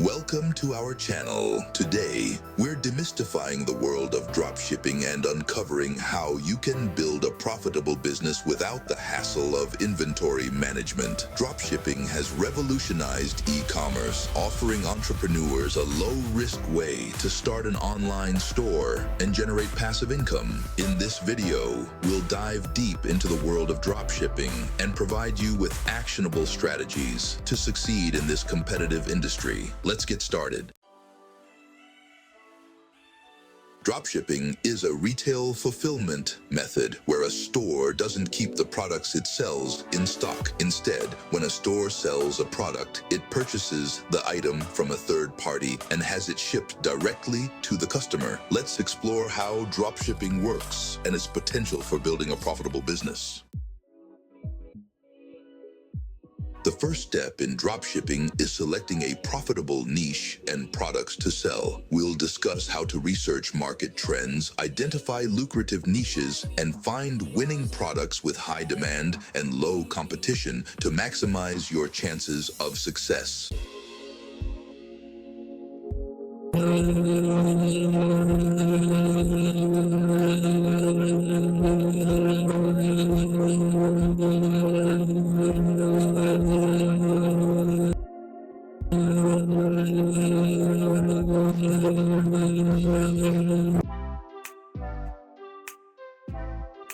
Welcome to our channel. Today, we're demystifying the world of dropshipping and uncovering how you can build a profitable business without the hassle of inventory management. Dropshipping has revolutionized e-commerce, offering entrepreneurs a low-risk way to start an online store and generate passive income. In this video, we'll dive deep into the world of dropshipping and provide you with actionable strategies to succeed in this competitive industry. Let's get started. Dropshipping is a retail fulfillment method where a store doesn't keep the products it sells in stock. Instead, when a store sells a product, it purchases the item from a third party and has it shipped directly to the customer. Let's explore how dropshipping works and its potential for building a profitable business. The first step in dropshipping is selecting a profitable niche and products to sell. We'll discuss how to research market trends, identify lucrative niches, and find winning products with high demand and low competition to maximize your chances of success.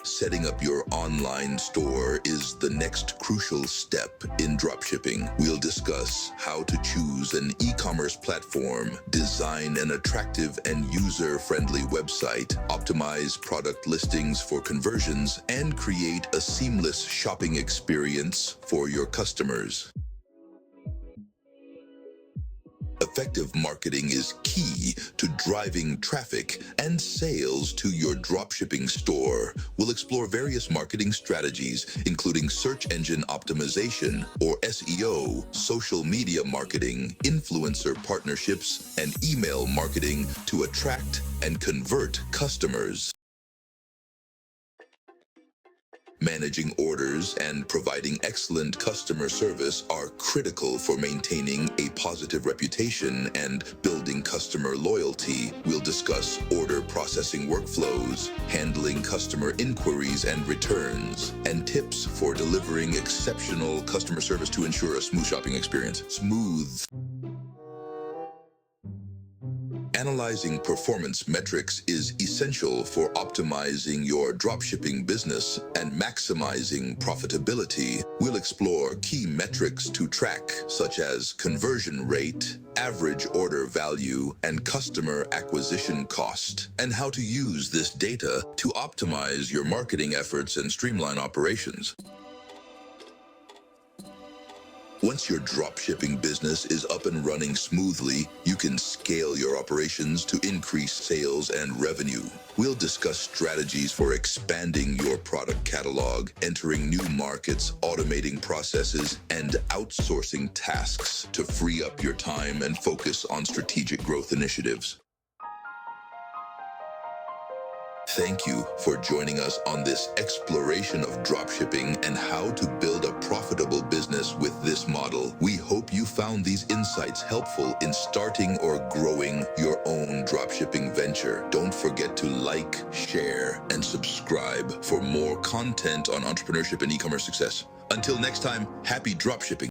Setting up your online store is the next crucial step in dropshipping. We'll discuss how to choose an e-commerce platform, design an attractive and user-friendly website, optimize product listings for conversions, and create a seamless shopping experience for your customers. Effective marketing is key to driving traffic and sales to your dropshipping store. We'll explore various marketing strategies, including search engine optimization or SEO, social media marketing, influencer partnerships, and email marketing to attract and convert customers. Managing orders and providing excellent customer service are critical for maintaining a positive reputation and building customer loyalty. We'll discuss order processing workflows, handling customer inquiries and returns, and tips for delivering exceptional customer service to ensure a smooth shopping experience. Analyzing performance metrics is essential for optimizing your dropshipping business and maximizing profitability. We'll explore key metrics to track, such as conversion rate, average order value, and customer acquisition cost, and how to use this data to optimize your marketing efforts and streamline operations. Once your dropshipping business is up and running smoothly, you can scale your operations to increase sales and revenue. We'll discuss strategies for expanding your product catalog, entering new markets, automating processes, and outsourcing tasks to free up your time and focus on strategic growth initiatives. Thank you for joining us on this exploration of dropshipping and how to build a profitable business with this model. We hope you found these insights helpful in starting or growing your own dropshipping venture. Don't forget to like, share, and subscribe for more content on entrepreneurship and e-commerce success. Until next time, happy dropshipping.